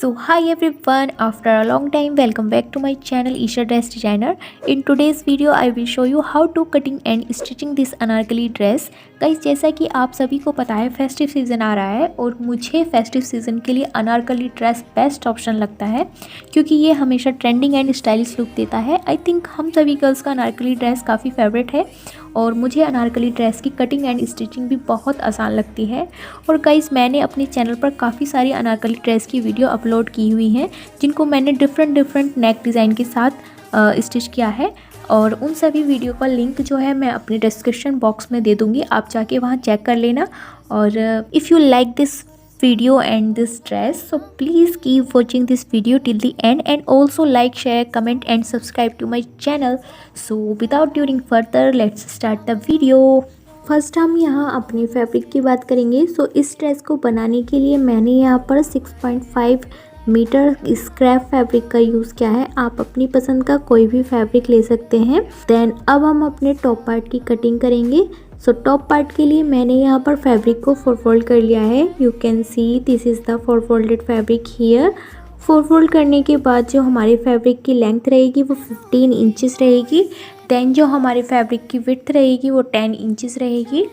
So hi everyone, after a long time welcome back to my channel Isha Dress Designer. In today's video I will show you how to cutting and stitching this Anarkali dress. Guys जैसा कि आप सभी को पता है festive season आ रहा है और मुझे फेस्टिव सीज़न के लिए अनारकली ड्रेस बेस्ट ऑप्शन लगता है क्योंकि ये हमेशा ट्रेंडिंग एंड स्टाइलिश लुक देता है. आई थिंक हम सभी गर्ल्स का अनारकली ड्रेस काफ़ी फेवरेट है और मुझे अनारकली ड्रेस की कटिंग एंड स्टिचिंग भी बहुत आसान लगती है. और गाइस मैंने अपने चैनल पर काफ़ी सारी अनारकली ड्रेस की वीडियो अपलोड की हुई हैं जिनको मैंने डिफरेंट नेक डिज़ाइन के साथ स्टिच किया है और उन सभी वीडियो का लिंक जो है मैं अपने डिस्क्रिप्शन बॉक्स में दे दूँगी, आप जाके वहाँ चेक कर लेना. और if you like this video and this dress, so please keep watching this video till the end and also like, share, comment and subscribe to my channel. So without during further let's start the video. First हम यहाँ अपनी fabric की बात करेंगे. सो इस dress को बनाने के लिए मैंने यहाँ पर 6.5 मीटर स्क्रैप फैब्रिक का यूज़ किया है. आप अपनी पसंद का कोई भी फैब्रिक ले सकते हैं. देन अब हम अपने टॉप पार्ट की कटिंग करेंगे. सो टॉप पार्ट के लिए मैंने यहाँ पर फैब्रिक को 4 फोल्ड कर लिया है. You can see this is the 4 folded fabric here. 4 fold करने के बाद जो हमारे फैब्रिक की लेंथ रहेगी वो 15 इंचेस रहेगी. देन जो हमारे फैब्रिक की विड्थ रहेगी वो 10 इंचेस रहेगी.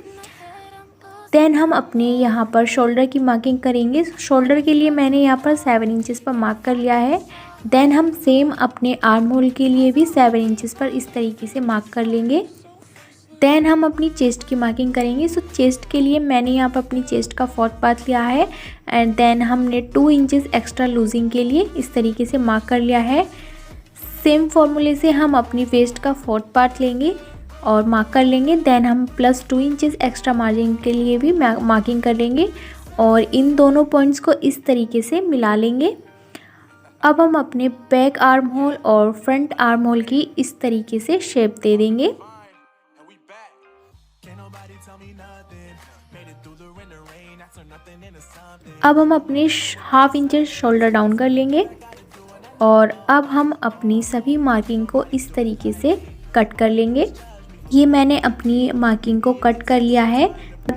देन हम अपने यहाँ पर शोल्डर की मार्किंग करेंगे. शोल्डर के लिए मैंने यहाँ पर 7 इंचेस पर मार्क कर लिया है. देन हम सेम अपने आर्म होल के लिए भी 7 इंचेस पर इस तरीके से मार्क कर लेंगे. देन हम अपनी चेस्ट की मार्किंग करेंगे. सो चेस्ट के लिए मैंने यहाँ पर अपनी चेस्ट का 4th पार्ट लिया है एंड देन हमने 2 इंचेस एक्स्ट्रा लूजिंग के लिए इस तरीके से मार्क कर लिया है. सेम फॉर्मूले से हम अपनी वेस्ट का 4th पार्ट लेंगे और मार्क कर लेंगे. देन हम प्लस 2 इंचेस एक्स्ट्रा मार्जिन के लिए भी मार्किंग कर लेंगे और इन दोनों पॉइंट्स को इस तरीके से मिला लेंगे. अब हम अपने बैक आर्म होल और फ्रंट आर्म होल की इस तरीके से शेप दे देंगे. अब हम अपने हाफ इंचेस शोल्डर डाउन कर लेंगे और अब हम अपनी सभी मार्किंग को इस तरीके से कट कर लेंगे. ये मैंने अपनी मार्किंग को कट कर लिया है.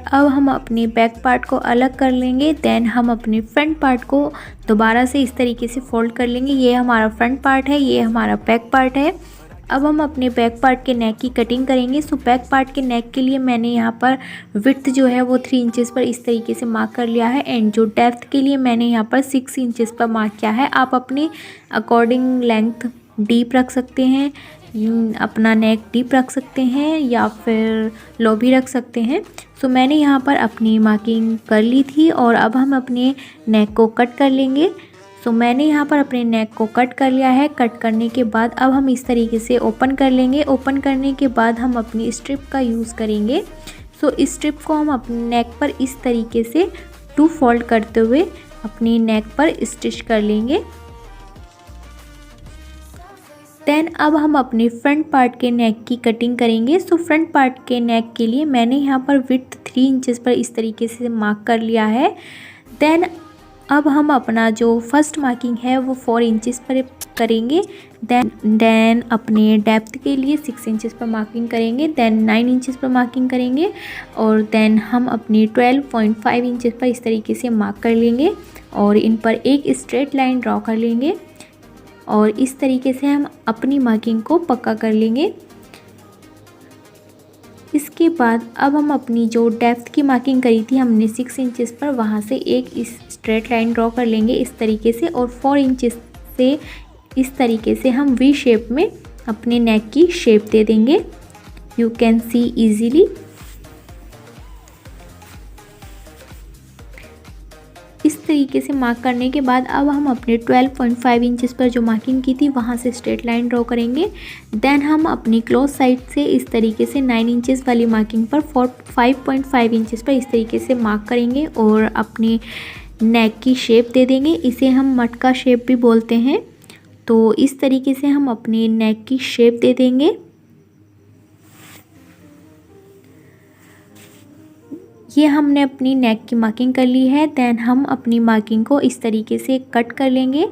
अब हम अपने बैक पार्ट को अलग कर लेंगे. देन हम अपने फ्रंट पार्ट को दोबारा से इस तरीके से फोल्ड कर लेंगे. ये हमारा फ्रंट पार्ट है, ये हमारा बैक पार्ट है. अब हम अपने बैक पार्ट के नेक की कटिंग करेंगे. सो बैक पार्ट के नेक के लिए मैंने यहाँ पर विड्थ जो है वो 3 इंचेस पर इस तरीके से मार्क कर लिया है एंड जो डेप्थ के लिए मैंने यहाँ पर 6 इंचेस पर मार्क किया है. आप अपने अकॉर्डिंग लेंथ डीप रख सकते हैं, अपना नेक डीप रख सकते हैं या फिर लो भी रख सकते हैं. सो मैंने यहाँ पर अपनी मार्किंग कर ली थी और अब हम अपने नेक को कट कर लेंगे. सो मैंने यहाँ पर अपने नेक को कट कर लिया है. कट करने के बाद अब हम इस तरीके से ओपन कर लेंगे. ओपन करने के बाद हम अपनी स्ट्रिप का यूज़ करेंगे. सो इस स्ट्रिप को हम अपने नेक पर इस तरीके से 2 फोल्ड करते हुए अपनी नेक पर स्टिच कर लेंगे. देन अब हम अपने फ्रंट पार्ट के नेक की कटिंग करेंगे. सो फ्रंट पार्ट के नेक के लिए मैंने यहाँ पर विड्थ 3 इंचेस पर इस तरीके से मार्क कर लिया है. देन अब हम अपना जो फर्स्ट मार्किंग है वो 4 इंचेस पर करेंगे. देन अपने डेप्थ के लिए 6 इंचेस पर मार्किंग करेंगे. देन 9 इंचेस पर मार्किंग करेंगे और देन हम अपने 12.5 इंचेस पर इस तरीके से मार्क कर लेंगे और इन पर एक स्ट्रेट लाइन ड्रॉ कर लेंगे और इस तरीके से हम अपनी मार्किंग को पक्का कर लेंगे. इसके बाद अब हम अपनी जो डेप्थ की मार्किंग करी थी हमने 6 इंचेस पर, वहाँ से एक इस स्ट्रेट लाइन ड्रॉ कर लेंगे इस तरीके से और 4 इंचेस से इस तरीके से हम वी शेप में अपने नेक की शेप दे देंगे. You can see easily. इस तरीके से मार्क करने के बाद अब हम अपने 12.5 इंचेस पर जो मार्किंग की थी वहाँ से स्ट्रेट लाइन ड्रॉ करेंगे. देन हम अपनी क्लोज साइड से इस तरीके से 9 इंचेस वाली मार्किंग पर 5.5 इंचेस पर इस तरीके से मार्क करेंगे और अपने नेक की शेप दे देंगे. इसे हम मटका शेप भी बोलते हैं. तो इस तरीके से हम अपने नेक की शेप दे देंगे. ये हमने अपनी नेक की मार्किंग कर ली है. देन हम अपनी मार्किंग को इस तरीके से कट कर लेंगे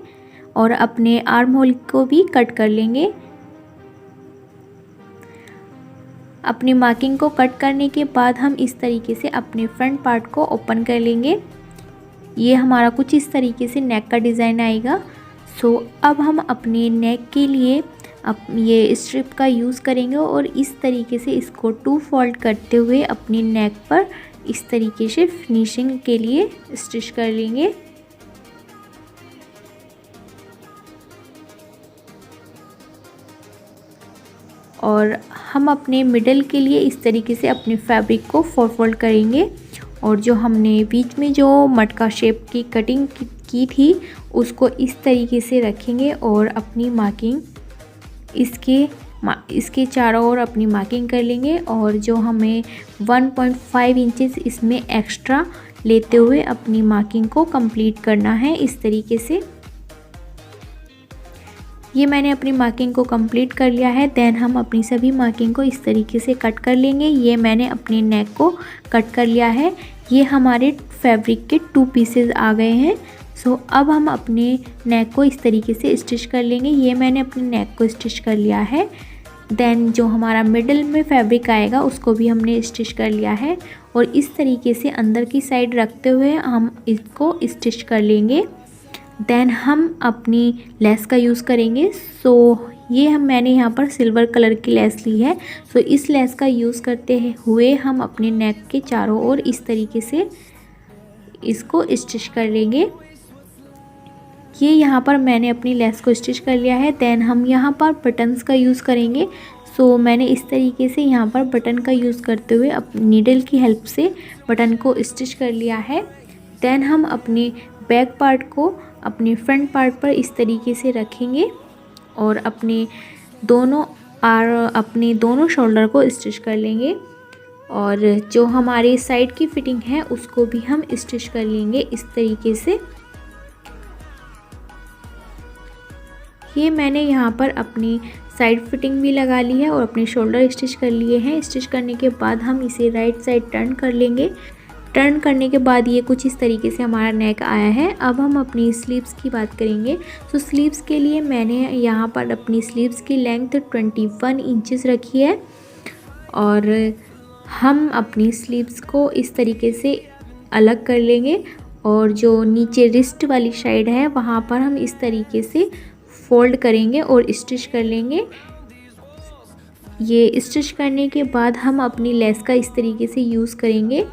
और अपने आर्म होल को भी कट कर लेंगे. अपनी मार्किंग को कट करने के बाद हम इस तरीके से अपने फ्रंट पार्ट को ओपन कर लेंगे. ये हमारा कुछ इस तरीके से नेक का डिज़ाइन आएगा। सो अब हम अपने नेक के लिए अब ये स्ट्रिप का यूज़ करेंगे और इस तरीके से इसको 2 फोल्ड करते हुए अपनी नेक पर इस तरीके से फिनिशिंग के लिए स्टिच कर लेंगे। और हम अपने मिडल के लिए इस तरीके से अपने फैब्रिक को 4 फोल्ड करेंगे और जो हमने बीच में जो मटका शेप की कटिंग की थी उसको इस तरीके से रखेंगे और अपनी मार्किंग इसके चारों ओर अपनी मार्किंग कर लेंगे। और जो हमें 1.5 इंचेस इसमें एक्स्ट्रा लेते हुए अपनी मार्किंग को कंप्लीट करना है इस तरीके से। ये मैंने अपनी मार्किंग को कंप्लीट कर लिया है। देन हम अपनी सभी मार्किंग को इस तरीके से कट कर लेंगे। ये मैंने अपने नेक को कट कर लिया है। ये हमारे फैब्रिक के 2 पीसेस आ गए हैं। सो अब हम अपने नेक को इस तरीके से स्टिच कर लेंगे। ये मैंने अपने नेक को स्टिच कर लिया है। देन जो हमारा मिडल में फैब्रिक आएगा उसको भी हमने स्टिच कर लिया है और इस तरीके से अंदर की साइड रखते हुए हम इसको स्टिच कर लेंगे। देन हम अपनी लेस का यूज़ करेंगे। सो ये मैंने यहाँ पर सिल्वर कलर की लेस ली है। सो इस लेस का यूज़ करते हुए हम अपने नेक के चारों ओर इस तरीके से इसको स्टिच कर लेंगे। ये यहाँ पर मैंने अपनी लेस को स्टिच कर लिया है। देन हम यहाँ पर बटन्स का यूज़ करेंगे। सो मैंने इस तरीके से यहाँ पर बटन का यूज़ करते हुए अपनी नीडल की हेल्प से बटन को स्टिच कर लिया है। देन हम अपने बैक पार्ट को अपने फ्रंट पार्ट पर इस तरीके से रखेंगे और अपने दोनों शोल्डर को स्टिच कर लेंगे और जो हमारी साइड की फिटिंग है उसको भी हम स्टिच कर लेंगे इस तरीके से। ये मैंने यहाँ पर अपनी साइड फिटिंग भी लगा ली है और अपने शोल्डर स्टिच कर लिए हैं। स्टिच करने के बाद हम इसे राइट साइड टर्न कर लेंगे। टर्न करने के बाद ये कुछ इस तरीके से हमारा नेक आया है। अब हम अपनी स्लीव्स की बात करेंगे। तो स्लीव्स के लिए मैंने यहाँ पर अपनी स्लीव्स की लेंथ 21 इंचेस रखी है और हम अपनी स्लीव्स को इस तरीके से अलग कर लेंगे और जो नीचे रिस्ट वाली साइड है वहाँ पर हम इस तरीके से फोल्ड करेंगे और स्टिच कर लेंगे। ये स्टिच करने के बाद हम अपनी लेस का इस तरीके से यूज़ करेंगे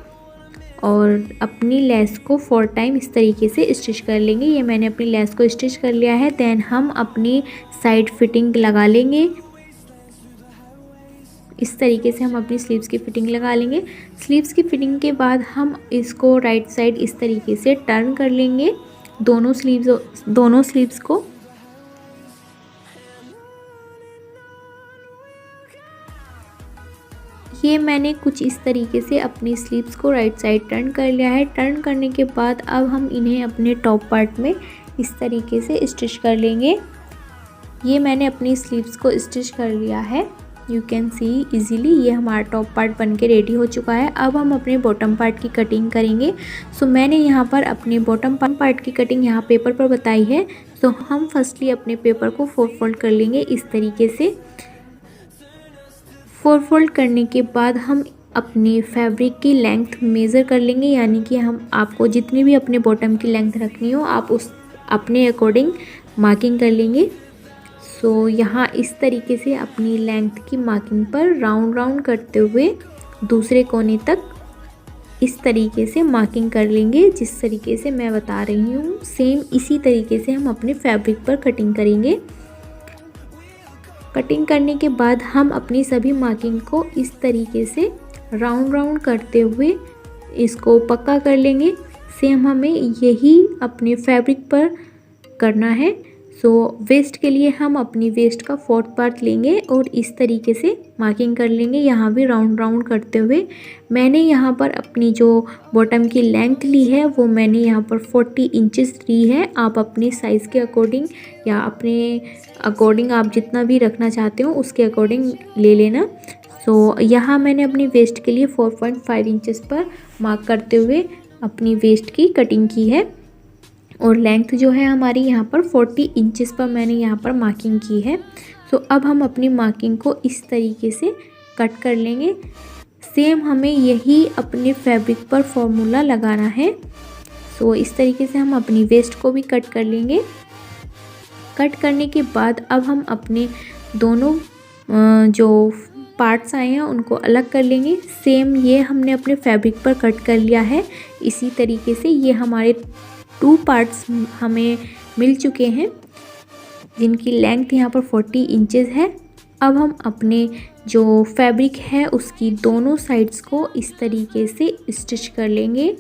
और अपनी लेस को 4 टाइम इस तरीके से स्टिच कर लेंगे। ये मैंने अपनी लेस को स्टिच कर लिया है। देन हम अपनी साइड फिटिंग लगा लेंगे। इस तरीके से हम अपनी स्लीव्स की फिटिंग लगा लेंगे। स्लीव्स की फिटिंग के बाद हम इसको राइट साइड इस तरीके से टर्न कर लेंगे दोनों स्लीव्स को। ये मैंने कुछ इस तरीके से अपनी स्लीव्स को राइट साइड टर्न कर लिया है। टर्न करने के बाद अब हम इन्हें अपने टॉप पार्ट में इस तरीके से स्टिच कर लेंगे। ये मैंने अपनी स्लीव्स को स्टिच कर लिया है। यू कैन सी इजीली ये हमारा टॉप पार्ट बनके रेडी हो चुका है। अब हम अपने बॉटम पार्ट की कटिंग करेंगे। सो मैंने यहाँ पर अपने बॉटम पार्ट की कटिंग यहाँ पेपर पर बताई है। सो हम फर्स्टली अपने पेपर को 4 फोल्ड कर लेंगे इस तरीके से। 4 फोल्ड करने के बाद हम अपनी फैब्रिक की लेंथ मेज़र कर लेंगे, यानी कि हम आपको जितनी भी अपने बॉटम की लेंथ रखनी हो आप उस अपने अकॉर्डिंग मार्किंग कर लेंगे। सो यहाँ इस तरीके से अपनी लेंथ की मार्किंग पर राउंड करते हुए दूसरे कोने तक इस तरीके से मार्किंग कर लेंगे। जिस तरीके से मैं बता रही हूँ सेम इसी तरीके से हम अपने फैब्रिक पर कटिंग करेंगे। कटिंग करने के बाद हम अपनी सभी मार्किंग को इस तरीके से राउंड करते हुए इसको पक्का कर लेंगे। सेम हमें यही अपने फैब्रिक पर करना है। सो वेस्ट के लिए हम अपनी वेस्ट का 4th पार्ट लेंगे और इस तरीके से मार्किंग कर लेंगे। यहाँ भी राउंड करते हुए मैंने यहाँ पर अपनी जो बॉटम की लेंथ ली है वो मैंने यहाँ पर 40 इंचेस ली है। आप अपने साइज़ के अकॉर्डिंग या अपने अकॉर्डिंग आप जितना भी रखना चाहते हो उसके अकॉर्डिंग ले लेना। सो यहाँ मैंने अपनी वेस्ट के लिए 4.5 इंचेस पर मार्क करते हुए अपनी वेस्ट की कटिंग की है और लेंथ जो है हमारी यहाँ पर 40 इंचेस पर मैंने यहाँ पर मार्किंग की है। सो अब हम अपनी मार्किंग को इस तरीके से कट कर लेंगे। सेम हमें यही अपने फैब्रिक पर फॉर्मूला लगाना है। सो इस तरीके से हम अपनी वेस्ट को भी कट कर लेंगे। कट करने के बाद अब हम अपने दोनों जो पार्ट्स आए हैं उनको अलग कर लेंगे। सेम ये हमने अपने फैब्रिक पर कट कर लिया है। इसी तरीके से ये हमारे 2 पार्ट्स हमें मिल चुके हैं, जिनकी लेंथ यहाँ पर 40 इंचेस है। अब हम अपने जो फैब्रिक है उसकी दोनों साइड्स को इस तरीके से स्टिच कर लेंगे।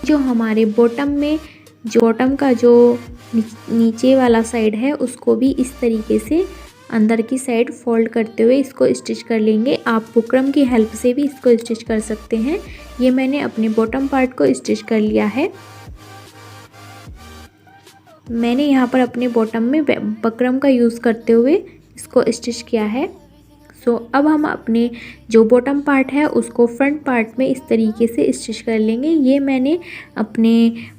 जो हमारे बॉटम का जो नीचे वाला साइड है उसको भी इस तरीके से अंदर की साइड फोल्ड करते हुए इसको स्टिच कर लेंगे। आप बुकरम की हेल्प से भी इसको स्टिच कर सकते हैं। ये मैंने अपने बॉटम पार्ट को स्टिच कर लिया है। मैंने यहाँ पर अपने बॉटम में बकरम का यूज़ करते हुए इसको स्टिच किया है। सो अब हम अपने जो बॉटम पार्ट है उसको फ्रंट पार्ट में इस तरीके से स्टिच कर लेंगे। ये मैंने अपने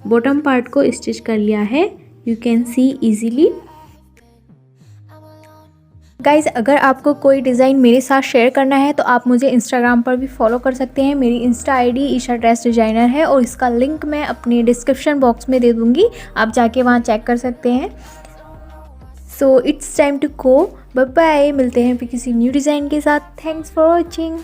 बॉटम पार्ट को स्टिच कर लिया है, you can see easily. Guys, अगर आपको कोई डिज़ाइन मेरे साथ शेयर करना है तो आप मुझे इंस्टाग्राम पर भी फॉलो कर सकते हैं। मेरी insta ID Isha dress designer है और इसका लिंक मैं अपने डिस्क्रिप्शन बॉक्स में दे दूँगी, आप जाके वहाँ चेक कर सकते हैं। So it's time to go, bye bye. मिलते हैं फिर किसी न्यू डिज़ाइन के साथ। Thanks for watching.